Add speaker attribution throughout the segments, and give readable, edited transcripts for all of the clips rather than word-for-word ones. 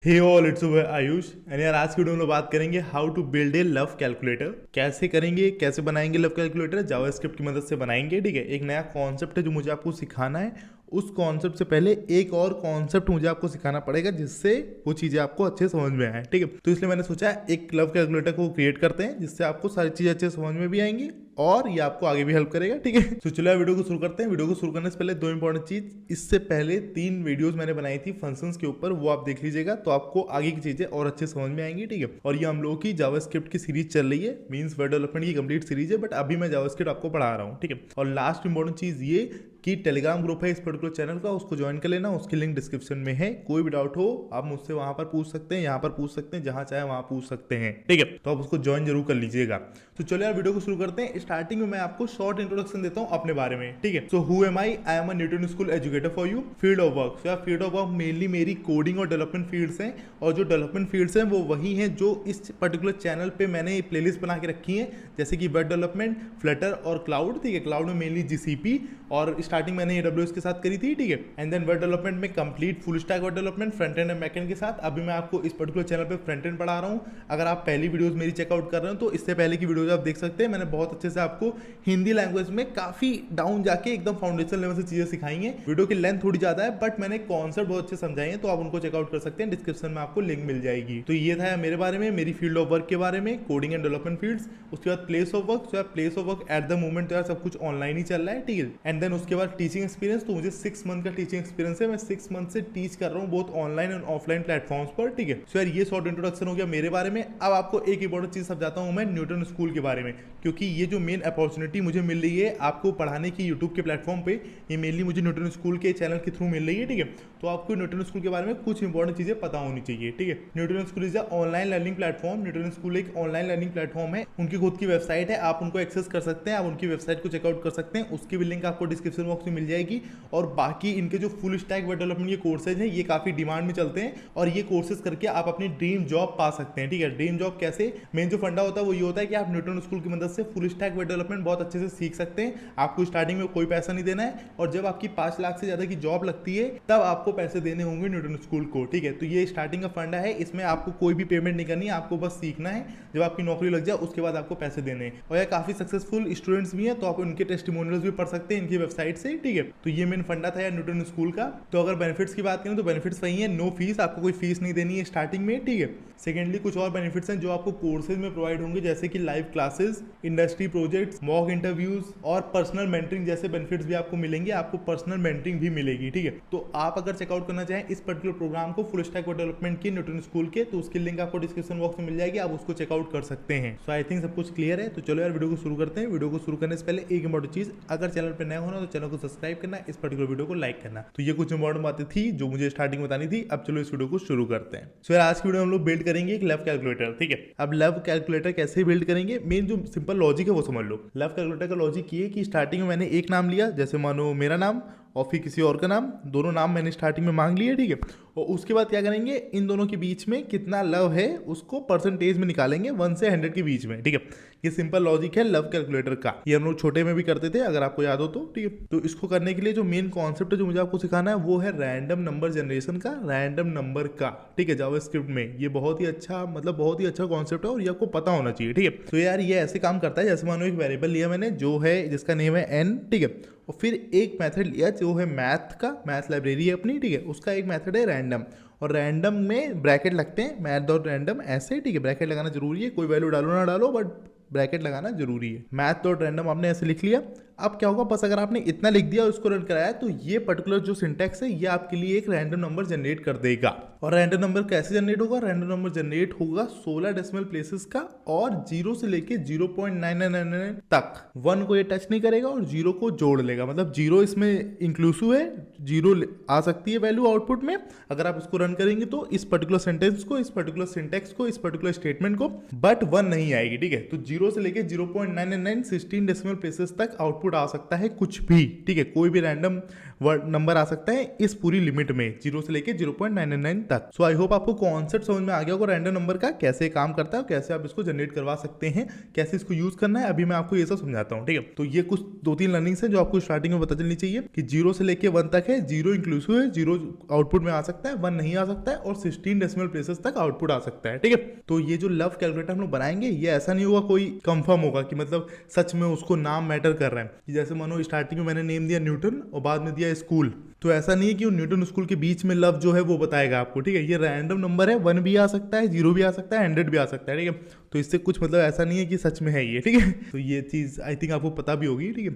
Speaker 1: Hey all it's Ayush and यार आज की वीडियो में लोग बात करेंगे how to build a love calculator. कैसे करेंगे, कैसे बनाएंगे लव कैलकुलेटर, जावास्क्रिप्ट की मदद से बनाएंगे। ठीक है, एक नया कॉन्सेप्ट है जो मुझे आपको सिखाना है। उस कॉन्सेप्ट से पहले एक और कॉन्सेप्ट मुझे आपको सिखाना पड़ेगा जिससे वो चीज़ें आपको अच्छे समझ में आए। ठीक है, तो इसलिए मैंने सोचा एक लव कैलकुलेटर को क्रिएट करते हैं जिससे आपको सारी चीज़ें अच्छे समझ में भी आएंगी और ये आपको आगे भी हेल्प करेगा। ठीक है, तो चलो वीडियो को शुरू करते हैं। वीडियो को शुरू करने से पहले दो इंपॉर्टेंट चीज, इससे पहले 3 वीडियोस मैंने बनाई थी फंक्शंस के ऊपर, वो आप देख लीजिएगा तो आपको आगे की चीजें और अच्छे समझ में आएंगी। ठीक है, और ये हम लोगों की जावास्क्रिप्ट की सीरीज चल रही है, मींस वेब डेवलपमेंट की कंप्लीट सीरीज है, बट अभी मैं जावास्क्रिप्ट आपको पढ़ा रहा हूँ। ठीक है, और लास्ट इंपॉर्टेंट चीज ये कि टेलीग्राम ग्रुप है इस पर्टिकुलर चैनल का, उसको ज्वाइन कर लेना, उसकी लिंक डिस्क्रिप्शन में है। कोई भी डाउट हो आप मुझसे वहां पर पूछ सकते हैं, यहाँ पर पूछ सकते हैं, जहां चाहे वहां पूछ सकते हैं। ठीक है, तो आप उसको ज्वाइन जरूर कर लीजिएगा। तो चलो यार वीडियो को शुरू करते हैं। स्टार्टिंग में मैं आपको शॉर्ट इंट्रोडक्शन देता हूं अपने बारे में। ठीक है, so who am I am a Newton school educator for you. Field of work, so यार फील्ड ऑफ वर्क मेनली मेरी कोडिंग और डेवलपमेंट फील्ड्स हैं, और जो डेवलपमेंट फील्ड्स हैं वो वही हैं जो इस पर्टिकुलर चैनल पे मैंने प्लेलिस्ट बना के रखी है, जैसे कि वेब डेवलपमेंट, फ्लटर और क्लाउड। ठीक है, क्लाउड में मेनली जीसीपी, और स्टार्टिंग मैंने AWS के साथ करी थी। ठीक है, एंड देन वेब डेवलपमेंट में complete full stack web development front end and back and के साथ। अभी मैं आपको इस पर्टिकुलर चैनल पे फ्रंट एंड पढ़ा रहा हूँ। अगर आप पहली वीडियोस मेरी चेकआउट कर रहे हो तो इससे पहले की वीडियोस आप देख सकते हैं। मैंने बहुत अच्छे से आपको हिंदी लैंग्वेज में काफी डाउन जाके एकदम फाउंडेशन लेवल से चीजें सिखाई हैं। वीडियो की लेंथ थोड़ी ज्यादा है बट मैंने कॉन्सेप्ट बहुत अच्छे समझाए हैं, तो आप उनको चेकआउट कर सकते हैं। डिस्क्रिप्शन में आपको लिंक मिल जाएगी। तो ये था मेरे बारे में, मेरी फील्ड ऑफ वर्क के बारे में, कोडिंग एंड डेवलपमेंट फील्ड्स। उसके बाद प्लेस ऑफ वर्क, तो place of work at the moment तो यार सब कुछ ऑनलाइन ही चल रहा है। ठीक है, एंड देन उसके बाद टीचिंग एक्सपीरियंस, तो मुझे 6 मंथ का टीचिंग एक्सपीरियंस है। मैं 6 मंथ से टीच कर रहा हूँ बहुत ऑनलाइन एंड ऑफलाइन प्लेटफॉर्म्स पर। ठीक है, सो यार ये शॉर्ट इंट्रोडक्शन हो गया मेरे बारे में। अब आपको एक इंपॉर्टेंट चीज समझाता हूँ मैं न्यूटन स्कूल के बारे में, क्योंकि ये जो मेन अपॉर्चुनिटी मुझे मिल रही है आपको पढ़ाने की यूट्यूब के प्लेटफॉर्म पे, ये मेनली मुझे न्यूटन स्कूल के चैनल के थ्रू मिल रही है। ठीक है, तो आपको न्यूटन स्कूल के बारे में कुछ इंपॉर्टेंट चीजें पता होनी चाहिए। ठीक है, Newton school is online learning platform. Newton school एक ऑनलाइन लर्निंग प्लेटफॉर्म है, उनकी खुद की वेबसाइट है, आप उनको एक्सेस कर सकते हैं, आप उनकी वेबसाइट को चेकआउट कर सकते हैं। उसकी भी लिंक आपको डिस्क्रिप्शन बॉक्स में मिल जाएगी। और बाकी इनके जो फुल स्टैक वेब डेवलपमेंट के कोर्सेज हैं ये काफी डिमांड में चलते हैं, और ये कोर्सेज करके आप अपनी ड्रीम जॉब पा सकते हैं। ठीक है, ड्रीम जॉब कैसे, मेन जो फंडा होता है वो ये होता है कि आप न्यूटन स्कूल की मदद से फुल स्टैक वेब डेवलपमेंट बहुत अच्छे से सीख सकते हैं। आपको स्टार्टिंग में कोई पैसा नहीं देना है, और जब आपकी 5 लाख से ज्यादा की जॉब लगती है तब आपको पैसे देने होंगे न्यूटन स्कूल को। ठीक है, तो ये स्टार्टिंग का फंडा है, इसमें आपको कोई भी पेमेंट नहीं करनी है, आपको बस सीखना है। जब आपकी नौकरी लग जाए उसके बाद आपको पैसे देने हैं, और ये काफी सक्सेसफुल स्टूडेंट्स भी हैं, तो आप उनके टेस्टिमोनियल्स भी पढ़ सकते हैं इनकी वेबसाइट से। ठीक है, तो ये मेन फंडा था यार न्यूटन स्कूल का। तो अगर बेनिफिट्स की बात करें तो बेनिफिट्स वही है, नो फीस, आपको कोई फीस नहीं देनी है स्टार्टिंग में। ठीक है, सेकेंडली कुछ और बेनिफिट्स हैं जो आपको कोर्सेज में प्रोवाइड होंगे, जैसे कि live classes, industry projects, mock interviews और पर्सनल मेंटरिंग जैसे बेनिफिट्स भी आपको मिलेंगे। आपको पर्सनल मेंटरिंग भी मिलेगी। ठीक है, तो आप अगर चेकआउट करना चाहें इस पर्टिकुलर प्रोग्राम को फुल स्टैक डेवलपमेंट के न्यूटन स्कूल के, तो उसकी लिंक आपको डिस्क्रिप्शन बॉक्स में मिल जाएगी, आप उसको चेकआउट कर सकते हैं। सो आई थिंक सब कुछ क्लियर है। तो चलो यार वीडियो को शुरू करते हैं। वीडियो को शुरू करने से पहले एक इंपॉर्टेंट चीज, अगर चैनल पर नया होना तो चैनल को सब्सक्राइब करना, इस पर्टिकुलर वीडियो को लाइक करना। तो ये कुछ इंपॉर्टेंट बातें थी जो मुझे स्टार्टिंग बतानी थी। अब चलो इस वीडियो को शुरू करते हैं। सो यार आज की वीडियो हम लोग बिल्ड करेंगे एक लव कैलकुलेटर। ठीक है, अब लव कैलकुलेटर कैसे बिल्ड करेंगे, मेन जो सिंपल लॉजिक है वो समझ लो। लव कैलकुलेटर का लॉजिक ये है कि स्टार्टिंग में मैंने एक नाम लिया, जैसे मानो मेरा नाम और फिर किसी और का नाम, दोनों नाम मैंने स्टार्टिंग में मांग लिए। ठीक है, और उसके बाद क्या करेंगे, इन दोनों के बीच में कितना लव है उसको परसेंटेज में निकालेंगे 1 से 100 के बीच में। ठीक है, ये सिंपल लॉजिक है लव कैलकुलेटर का। ये हम लोग छोटे में भी करते थे, अगर आपको याद हो तो। ठीक है, तो इसको करने के लिए जो मेन कॉन्सेप्ट है जो मुझे आपको सिखाना है वो है रैंडम नंबर जनरेशन का, रैंडम नंबर का। ठीक है, जावास्क्रिप्ट में ये बहुत ही अच्छा, मतलब बहुत ही अच्छा कॉन्सेप्ट है और ये आपको पता होना चाहिए। ठीक है, तो यार ये ऐसे काम करता है, जैसे मानो एक वेरिएबल लिया मैंने जो है जिसका नेम है n। ठीक है, और फिर एक मेथड लिया जो है मैथ का, मैथ लाइब्रेरी है अपनी। ठीक है, उसका एक मेथड है रैंडम, और रैंडम में ब्रैकेट लगते हैं, मैथ डॉट रैंडम ऐसे। ठीक है, ब्रैकेट लगाना जरूरी है, कोई वैल्यू डालो ना डालो बट ब्रैकेट लगाना जरूरी है। मैथ डॉट रैंडम आपने ऐसे लिख लिया। अब क्या होगा, बस अगर आपने इतना लिख दिया और उसको रन कराया तो ये पर्टिकुलर जो सिंटैक्स है ये आपके लिए एक रैंडम नंबर जनरेट कर देगा। और रैंडम नंबर कैसे जनरेट होगा, रैंडम नंबर जनरेट होगा 16 डेसिमल प्लेसेस का, और 0 से लेके 0.9999 तक। 1 को ये टच नहीं करेगा और 0 को जोड़ लेगा, मतलब 0 इसमें इंक्लूसिव है, 0 आ सकती है वैल्यू आउटपुट में। अगर आप इसको रन करेंगे तो इस पर्टिकुलर सेंटेंस को, इस पर्टिकुलर सिंटैक्स को, इस पर्टिकुलर स्टेटमेंट को, बट 1 नहीं आएगी। ठीक है, तो 0 से लेके 0.999 16 डेसिमल प्लेसेस तक आउटपुट आ सकता है कुछ भी। ठीक है, कोई भी रैंडम वर्ड नंबर आ सकता है इस पूरी लिमिट में 0 से लेके 0.999 तक। सो आई होप आपको कॉन्सेप्ट समझ में आ गया होगा रैंडम नंबर का, कैसे काम करता है और कैसे आप इसको जनरेट करवा सकते हैं, कैसे इसको यूज करना है। अभी मैं आपको ये सब समझाता हूँ, ठीक है। तो ये कुछ 2-3 लर्निंग्स है जो आपको स्टार्टिंग में पता चलनी चाहिए कि 0 से लेके 1 तक है, 0 इंक्लूसिव है, 0 आउटपुट में आ सकता है, 1 नहीं आ सकता है और 16 डेसिमल प्लेसेस तक आउटपुट आ सकता है, ठीक है। तो ये जो लव कैलकुलेटर हम लोग बनाएंगे ये ऐसा नहीं होगा कोई कंफर्म होगा कि मतलब सच में उसको नाम मैटर कर रहा है कि जैसे मानो स्टार्टिंग में मैंने नेम दिया न्यूटन और बाद में दिया स्कूल, तो ऐसा नहीं है कि न्यूटन स्कूल के बीच में लव जो है वो बताएगा आपको, ठीक है। ये रैंडम नंबर है, 1 भी आ सकता है, 0 भी आ सकता है, 100 भी आ सकता है, ठीक है। तो इससे कुछ मतलब ऐसा नहीं है कि सच में है ये, ठीक है। तो ये चीज़ आई थिंक आपको पता भी होगी, ठीक है।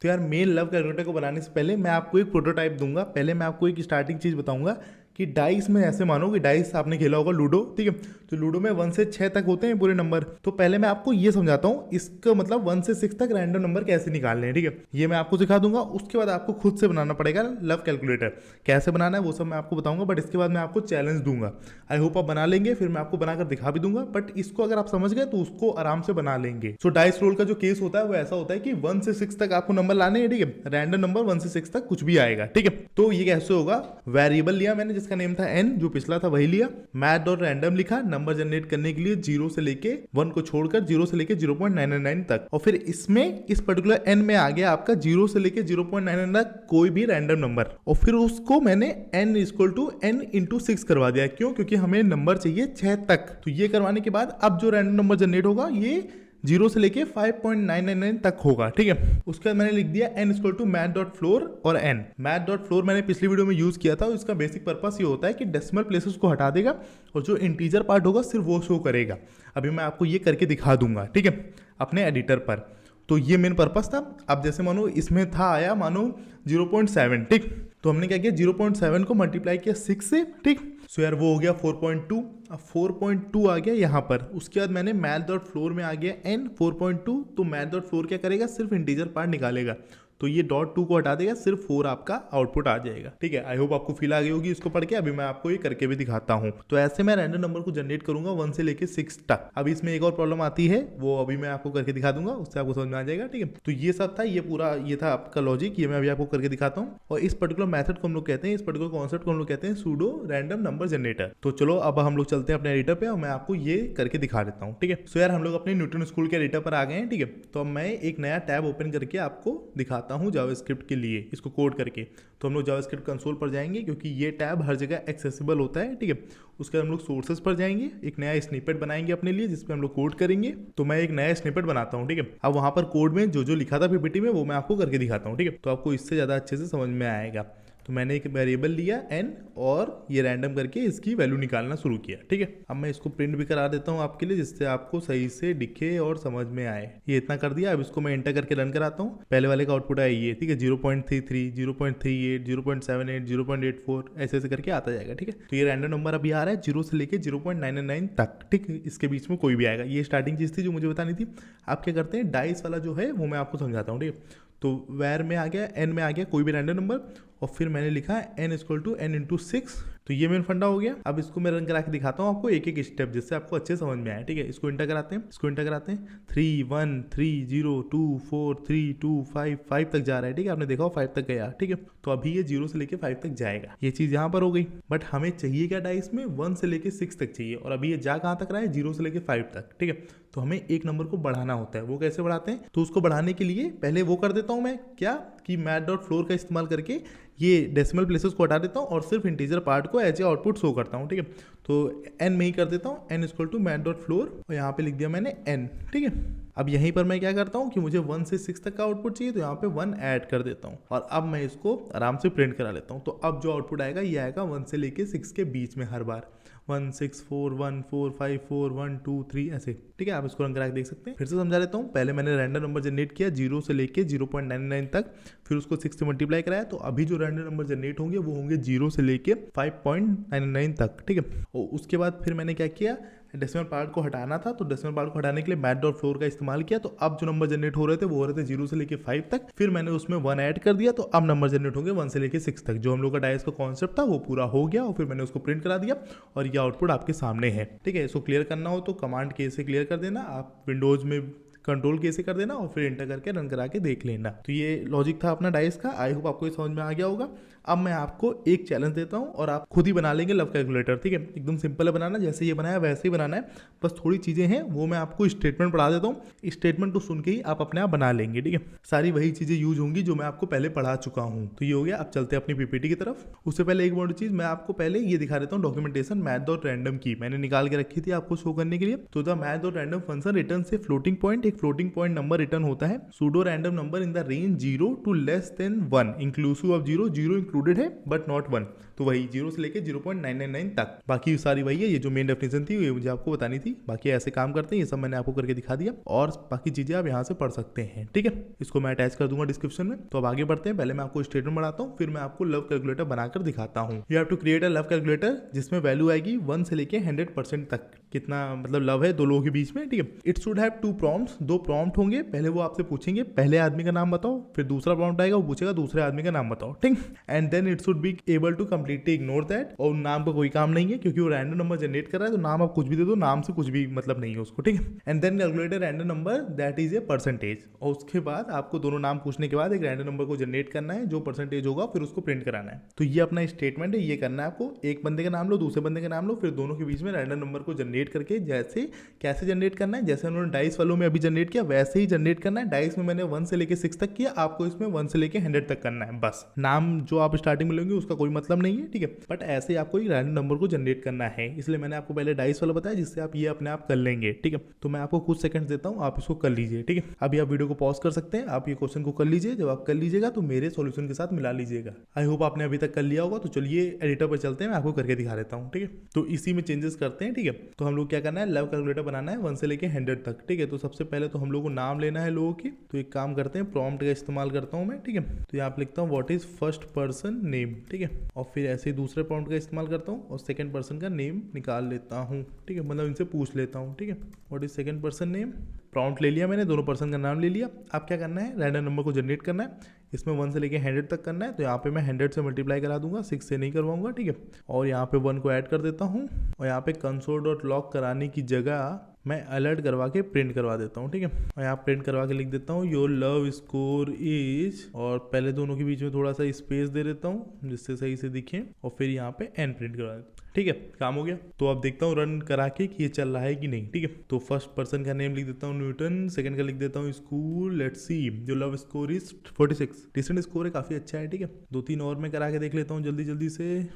Speaker 1: तो यार मेन लव कैलकुलेटर को बनाने से पहले मैं आपको एक प्रोटोटाइप दूंगा। पहले मैं आपको एक स्टार्टिंग चीज़ बताऊंगा कि डाइस में ऐसे मानो कि डाइस आपने खेला होगा लूडो, ठीक है। तो लूडो में 1 से 6 तक होते हैं पूरे नंबर। तो पहले मैं आपको ये समझाता हूँ इसका मतलब 1 से 6 तक रैंडम नंबर कैसे निकालने हैं, ठीक है। ये मैं आपको सिखा दूंगा। उसके बाद आपको खुद से बनाना पड़ेगा लव कैलकुलेटर। कैसे बनाना है वो सब मैं आपको बताऊंगा, बट इसके बाद मैं आपको चैलेंज दूंगा। आई होप आप बना लेंगे, फिर मैं आपको बनाकर दिखा भी दूंगा। बट इसको अगर आप समझ गए तो उसको आराम से बना लेंगे। सो डाइस रोल का जो केस होता है वो ऐसा होता है कि 1 से 6 तक आपको नंबर लाने हैं, ठीक है। रैंडम नंबर 1 से 6 तक कुछ भी आएगा, ठीक है। तो ये कैसे होगा, वेरिएबल लिया मैंने जिसका नेम था n, जो पिछला था वही लिया, मैथ.रैंडम लिखा नंबर जनरेट करने के लिए 0 से लेके 1 को छोड़कर 0 से लेके 0.999 तक, और फिर इसमें इस पर्टिकुलर n में आ गया आपका 0 से लेके 0.999 तक कोई भी रैंडम नंबर, और फिर उसको मैंने n equal to n into 6 करवा दिया। क्यों? क्योंकि हमें नंबर चाहिए 6 तक। तो ये करवाने के बाद अब जो रैंडम नंबर जनरेट होगा ये 0 से लेके 5.999 तक होगा, ठीक है। उसके बाद मैंने लिख दिया n इक्वल टू math.floor और n। math.floor मैंने पिछली वीडियो में यूज किया था। इसका बेसिक पर्पस ये होता है कि डेसिमल प्लेसेस को हटा देगा और जो इंटीजर पार्ट होगा सिर्फ वो शो करेगा। अभी मैं आपको ये करके दिखा दूंगा, ठीक है, अपने एडिटर पर। तो ये मेन पर्पस था। अब जैसे मानो इसमें था आया मानो 0.7, ठीक। तो हमने क्या किया, 0.7 को मल्टीप्लाई किया 6 से, ठीक। सो यार वो हो गया 4.2। अब 4.2 आ गया यहाँ पर। उसके बाद मैंने math.floor में आ गया n 4.2। तो math.floor क्या करेगा, सिर्फ इंटीजर पार्ट निकालेगा। तो ये .2 को हटा देगा, सिर्फ 4 आपका आउटपुट आ जाएगा, ठीक है। आई होप आपको फील आ गई होगी इसको पढ़ के। अभी मैं आपको ये करके भी दिखाता हूँ। तो ऐसे मैं रैंडम नंबर को जनरेट करूंगा 1 से लेके 6 तक। अभी इसमें एक और प्रॉब्लम आती है, वो अभी मैं आपको करके दिखा दूंगा, उससे आपको समझ में आ जाएगा, ठीक है। तो ये सब था, ये पूरा ये था आपका लॉजिक, ये मैं अभी आपको करके दिखाता हूँ। और इस पर्टिकुलर मेथड को हम लोग कहते हैं, इस पर्टिकुलर कॉन्सेप्ट को हम लोग कहते हैं सूडो रैंडम नंबर जनरेटर। तो चलो अब हम लोग चलते हैं अपने एडिटर पे और मैं आपको ये करके दिखा देता हूँ, ठीक है। सो यार हम लोग अपने न्यूटन स्कूल के एडिटर पर आ गए हैं, ठीक है। तो अब मैं एक नया टैब ओपन करके आपको दिखाता हूँ जावास्क्रिप्ट के लिए, इसको कोड करके। तो हम लोग जावास्क्रिप्ट कंसोल पर जाएंगे क्योंकि ये टैब हर जगह एक्सेसिबल होता है, ठीक है। उसके बाद हम लोग सोर्सेज पर जाएंगे, एक नया स्निपेट बनाएंगे अपने लिए जिसपे हम लोग कोड करेंगे। तो मैं एक नया स्निपेट बनाता हूँ, ठीक है। अब वहां पर कोड में जो जो लिखा था पीपीटी में वो मैं आपको करके दिखाता हूँ, ठीक है। तो आपको इससे ज़्यादा अच्छे से समझ में आएगा। तो मैंने एक वेरिएबल लिया n और ये रैंडम करके इसकी वैल्यू निकालना शुरू किया, ठीक है। अब मैं इसको प्रिंट भी करा देता हूँ आपके लिए, जिससे आपको सही से दिखे और समझ में आए। ये इतना कर दिया। अब इसको मैं एंटर करके रन कराता हूँ। पहले वाले का आउटपुट आया ये, ठीक है, 0.33, 0.38, 0.78, 0.84 ऐसे ऐसे करके आता जाएगा, ठीक है। तो ये रैंडम नंबर अभी आ रहा है 0 से लेके 0.999 तक, ठीक। इसके बीच में कोई भी आएगा। ये स्टार्टिंग चीज़ थी जो मुझे बतानी थी। आप क्या करते हैं, डाइस वाला जो है वो मैं आपको समझाता हूँ, ठीक है। तो वेर में आ गया, n में आ गया कोई भी रैंडम नंबर, और फिर मैंने लिखा n equal to n into 6। तो ये मेन फंडा हो गया। अब इसको मैं रन करा के दिखाता हूँ आपको एक एक स्टेप, जिससे आपको अच्छे समझ में आए, ठीक है। इसको इंटर कराते हैं, इसको इंटर कराते हैं। 3 1 3 0 2 4 3 2 5 5 तक जा रहा है, ठीक है। आपने देखा 5 तक गया, ठीक है। तो अभी ये 0 से लेके 5 तक जाएगा। ये चीज़ यहाँ पर हो गई। बट हमें चाहिए क्या डाइस में, 1 से लेके 6 तक चाहिए, और अभी ये जा कहाँ तक रहा है, 0 से लेके 5 तक, ठीक है। तो हमें एक नंबर को बढ़ाना होता है। वो कैसे बढ़ाते हैं, तो उसको बढ़ाने के लिए पहले वो कर देता हूँ मैं क्या, कि math.floor का इस्तेमाल करके ये डेसिमल प्लेसेस को हटा देता हूँ और सिर्फ इंटीजर पार्ट को एज ए आउटपुट शो करता हूँ, ठीक है। तो n में ही कर देता हूँ, n इक्वल टू math.floor, और यहाँ पे लिख दिया मैंने n, ठीक है। अब यहीं पर मैं क्या करता हूँ कि मुझे 1 से 6 तक का आउटपुट चाहिए, तो यहाँ पे 1 ऐड कर देता हूँ, और अब मैं इसको आराम से प्रिंट करा लेता हूँ। तो अब जो आउटपुट आएगा ये आएगा 1 से लेके 6 के बीच में हर बार, 1 6 4 1 4 5 4 1 2 3 ऐसे, ठीक है। आप इसको रन करा के देख सकते हैं। फिर से समझा लेता हूँ। पहले मैंने रैंडम नंबर जनरेट किया 0 से लेके 0.99 तक, फिर उसको 6 से मल्टीप्लाई कराया। तो अभी जो रैंडम नंबर जनरेट होंगे वो होंगे 0 से लेके 5.99 तक, ठीक है। और उसके बाद फिर मैंने क्या किया, डेसिमल पार्ट को हटाना था, तो डेसिमल पार्ट को हटाने के लिए math.floor का इस्तेमाल किया। तो अब जो नंबर जनरेट हो रहे थे वो हो रहे थे 0 से लेके 5 तक, फिर मैंने उसमें 1 ऐड कर दिया। तो अब नंबर जनरेट होंगे 1 से लेके 6 तक। जो हम लोग का डाइस का कॉन्सेप्ट था वो पूरा हो गया, और फिर मैंने उसको प्रिंट करा दिया, और ये आउटपुट आपके सामने है, ठीक है। इसको क्लियर करना हो तो कमांड के से क्लियर कर देना। आप विंडोज में कंट्रोल कैसे कर देना और फिर एंटर करके रन करा के देख लेना। तो ये लॉजिक था अपना डाइस का। आई होप आपको ये समझ में आ गया होगा। अब मैं आपको एक चैलेंज देता हूँ और आप खुद ही बना लेंगे लव कैलकुलेटर, ठीक है। एकदम सिंपल है बनाना, जैसे ये बनाया वैसे ही बनाना है। बस थोड़ी चीज़ें हैं वो मैं आपको स्टेटमेंट पढ़ा देता हूँ, स्टेटमेंट को सुन के ही आप अपने आप बना लेंगे, ठीक है। सारी वही चीज़ें यूज होंगी जो मैं आपको पहले पढ़ा चुका हूँ। तो ये हो गया। अब चलते हैं अपनी पीपीटी की तरफ। उससे पहले एक और चीज़ मैं आपको पहले ये दिखा देता हूँ, डॉक्यूमेंटेशन math.random की मैंने निकाल के रखी थी आपको शो करने के लिए। तो द math.random फंक्शन रिटर्न से फ्लोटिंग पॉइंट, एक फ्लोटिंग पॉइंट नंबर रिटर्न होता है, pseudo random number in the range 0 to less than 1 inclusive of 0, 0 included है बट नॉट 1। तो वही 0 से लेके 0.999 तक, बाकी सारी वही है। ये जो मेन डेफिनेशन थी ये मुझे आपको बतानी थी। बाकी ऐसे काम करते हैं, ये सब मैंने आपको करके दिखा दिया और बाकी चीजें आप यहाँ से पढ़ सकते हैं, ठीक है। इसको मैं अटैच कर दूंगा डिस्क्रिप्शन में। तो अब आगे बढ़ते हैं। पहले मैं आपको स्टेटमेंट बनाता हूँ, फिर मैं आपको लव कैलकुलेटर बनाकर दिखाता हूँ। You have to create a love calculator जिसमें वैल्यू आएगी 1 से लेके 100% तक। कितना मतलब लव है दो लोगों के बीच में, ठीक है। It should have 2 prompts, 2 prompt होंगे। पहले वो आपसे पूछेंगे पहले आदमी का नाम बताओ, फिर दूसरा प्रॉम्प्ट आएगा वो पूछेगा दूसरे आदमी का नाम बताओ, ठीक। And then it should be able to completely ignore that. और नाम का कोई काम नहीं है क्योंकि वो रैंडम नंबर जनरेट कर रहा है, तो नाम आप कुछ भी दे दो, नाम से कुछ भी मतलब नहीं है उसको, ठीक है। And then calculate a random number that is a percentage. और उसके बाद आपको दोनों नाम पूछने के बाद एक रैंडम नंबर को जनरेट करना है जो परसेंटेज होगा, फिर उसको प्रिंट कराना है। तो ये अपना स्टेटमेंट है, ये करना है आपको। एक बंदे का नाम लो, दूसरे बंदे का नाम लो, फिर दोनों के बीच में रैंडम नंबर को जनरेट करके जैसे कैसे जनरेट करना है, जैसे उन्होंने डाइस वालों में अभी जनरेट किया वैसे ही जनरेट करना है। डाइस में मैंने 1 से लेके 6 तक किया, आपको इसमें 1 से लेके 100 तक करना है। बस नाम जो आप स्टार्टिंग में लेंगे उसका कोई मतलब नहीं है, ठीक है। बट ऐसे ही आपको एक रैंडम नंबर को जनरेट करना है, इसलिए मैंने आपको पहले डाइस वाला बताया जिससे आप ये अपने आप कर लेंगे, ठीक है। तो मैं आपको कुछ सेकंड्स देता हूँ, आप इसको कर लीजिए, ठीक है। अभी आप वीडियो को पॉज कर सकते हैं, आप ये क्वेश्चन को कर लीजिए। जब आप कर लीजिएगा तो मेरे सॉल्यूशन के साथ मिला लीजिएगा। आई होप आपने अभी तक कर लिया होगा। तो चलिए एडिटर पर चलते हैं, मैं आपको करके दिखा देता हूँ, ठीक है। तो इसी में चेंजेस करते हैं, ठीक है। तो हम लोग क्या करना है, लव कैलकुलेटर बनाना है 1 से लेके 100 तक, ठीक है। तो सबसे पहले तो हम लोग को नाम लेना है लोगों की। तो एक काम करते हैं, प्रॉम्प्ट का इस्तेमाल करता हूँ मैं, ठीक है। तो यहाँ पे लिखता हूँ what is first person name, ठीक है। और फिर ऐसे ही दूसरे प्रॉम्प्ट का इस्तेमाल करता हूँ और सेकंड पर्सन का नेम निकाल लेता हूँ, ठीक है। मतलब इनसे पूछ लेता हूँ, ठीक है। What is second person name, prompt ले लिया मैंने, दोनों पर्सन का नाम ले लिया। अब क्या करना है, रैंडम नंबर को जनरेट करना है। इसमें 1 से लेके 100 तक करना है। तो यहाँ पे मैं 100 से मल्टीप्लाई करा दूंगा, 6 से नहीं करवाऊंगा, ठीक है। और यहाँ पे 1 को ऐड कर देता हूँ और यहाँ पे console.log कराने की जगह मैं अलर्ट करवा के प्रिंट करवा देता हूँ, ठीक है। और यहाँ प्रिंट करवा के लिख देता हूँ योर लव स्कोर इज, और पहले दोनों के बीच में थोड़ा सा स्पेस दे देता हूँ जिससे सही से दिखे, और फिर यहाँ पे एन प्रिंट करवा देता हूँ, ठीक है। काम हो गया। तो अब देखता हूँ रन करा के कि ये चल रहा है कि नहीं, ठीक है। तो फर्स्ट पर्सन का नेम लिख देता हूँ न्यूटन, सेकंड का लिख देता हूँ स्कूल। लेट्स सी, जो love score is 46, decent score है, काफी अच्छा है, ठीक है। 2-3 और मैं करा के देख लेता हूँ जल्दी जल्दी से।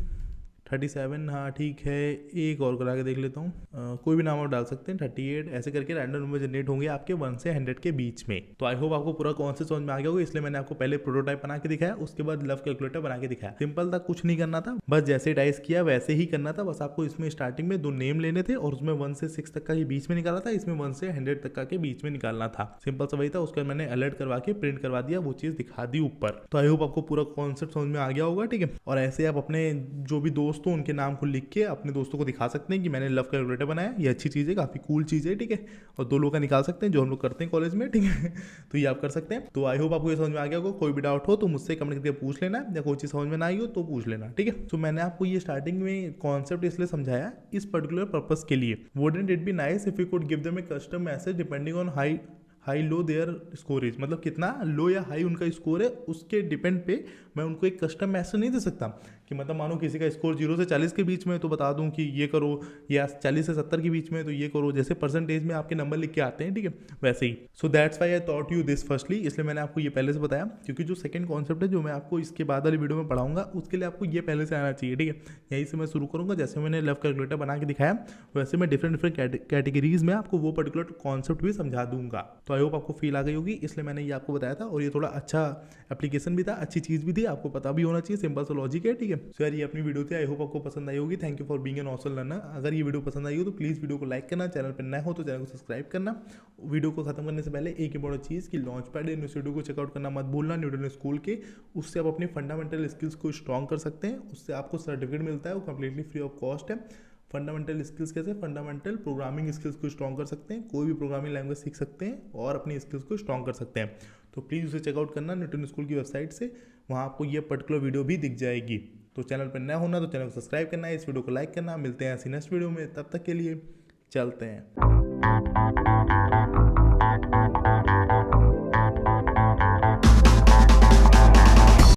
Speaker 1: 37, हाँ ठीक है। एक और करा के देख लेता हूँ, कोई भी नाम आप डाल सकते हैं। 38, ऐसे करके रैंडम नंबर जनरेट होंगे आपके 1 से 100 के बीच में। तो आई होप आपको पूरा कॉन्सेप्ट समझ में आ गया होगा, इसलिए मैंने आपको पहले प्रोटोटाइप बना के दिखाया, उसके बाद लव कैलकुलेटर बना के दिखाया। सिंपल था, कुछ नहीं करना था, बस जैसे डाइस किया वैसे ही करना था। बस आपको इसमें स्टार्टिंग में 2 नेम लेने थे और उसमें 1 से 6 तक का ही बीच में निकाला था, इसमें 1 से 100 तक का के बीच में निकालना था। सिंपल सा वही था, उसका मैंने अलर्ट करवा के प्रिंट करवा दिया, वो चीज दिखा दी ऊपर। तो आई होप आपको पूरा कॉन्सेप्ट समझ में आ गया होगा, ठीक है। और ऐसे आप अपने जो भी दोस्त हो उनके नाम को लिख के अपने दोस्तों को दिखा सकते हैं कि मैंने लव कैलकुलेटर बनाया। ये अच्छी चीज़ है, काफ़ी कूल चीज़ है, ठीक है। और 2 लोग का निकाल सकते हैं जो हम लोग करते हैं कॉलेज में, ठीक है। तो ये आप कर सकते हैं। तो आई होप आपको ये समझ में आ गया होगा। कोई भी डाउट हो तो मुझसे कमेंट करके पूछ लेना, या कोई चीज़ समझ में ना आई हो तो पूछ लेना, ठीक है। तो मैंने आपको ये स्टार्टिंग में कॉन्सेप्ट इसलिए समझाया इस पर्टिकुलर पर्पस के लिए। Wouldn't it be nice if you could give them a custom message depending on high low their scores, मतलब कितना लो या हाई उनका स्कोर है उसके डिपेंड पे मैं उनको एक कस्टम मैसेज नहीं दे सकता कि मतलब मानो किसी का स्कोर 0 से 40 के बीच में तो बता दूं कि ये करो, या 40 से 70 के बीच में तो ये करो, जैसे परसेंटेज में आपके नंबर लिख के आते हैं, ठीक है, वैसे ही। So that's why I taught you this firstly, इसलिए मैंने आपको ये पहले से बताया, क्योंकि जो सेकंड कॉन्सेप्ट है जो मैं आपको इसके बाद वाली वीडियो में पढ़ाऊंगा उसके लिए आपको ये पहले से आना चाहिए, ठीक है। यहीं से मैं शुरू करूँगा, जैसे मैंने लव कैलकुलेटर बना के दिखाया वैसे मैं डिफरेंट कैटेगरीज में आपको वो पर्टिकुलर कॉन्सेप्ट भी समझा दूंगा। तो आई होप आपको फील आ गई होगी, इसलिए मैंने ये आपको बताया था। और ये थोड़ा अच्छा एप्लीकेशन भी था, अच्छी चीज़ भी थी, आपको पता भी होना चाहिए, सिंपल सा लॉजिक है, ठीक है। सो यार ये अपनी वीडियो थी, आई होप आपको पसंद आई होगी। Thank you for being an awesome learner. अगर ये वीडियो पसंद आई हो तो प्लीज़ वीडियो को लाइक करना, चैनल पर नए हो तो चैनल को सब्सक्राइब करना। वीडियो को खत्म करने से पहले एक इंपॉर्टेंट चीज़ कि लॉन्च पैड यूनिवर्सिटी को चेकआउट करना मत भूलना, न्यूटन स्कूल के। उससे आप अपनी फंडामेंटल स्किल्स को स्ट्रॉन्ग कर सकते हैं, उससे आपको सर्टिफिकेट मिलता है, वो कम्प्लीटली फ्री ऑफ कॉस्ट है। फंडामेंटल स्किल्स कैसे, फंडामेंटल प्रोग्रामिंग स्किल्स को स्ट्रॉन्ग कर सकते हैं, कोई भी प्रोग्रामिंग लैंग्वेज सीख सकते हैं और अपनी स्किल्स को स्ट्रॉन्ग कर सकते हैं। तो प्लीज़ उसे चेकआउट करना न्यूटन स्कूल की वेबसाइट से, वहाँ आपको ये पर्टिकुलर वीडियो भी दिख जाएगी। तो चैनल पर नया होना तो चैनल को सब्सक्राइब करना है, इस वीडियो को लाइक करना। मिलते हैं ऐसी नेक्स्ट वीडियो में, तब तक के लिए चलते हैं।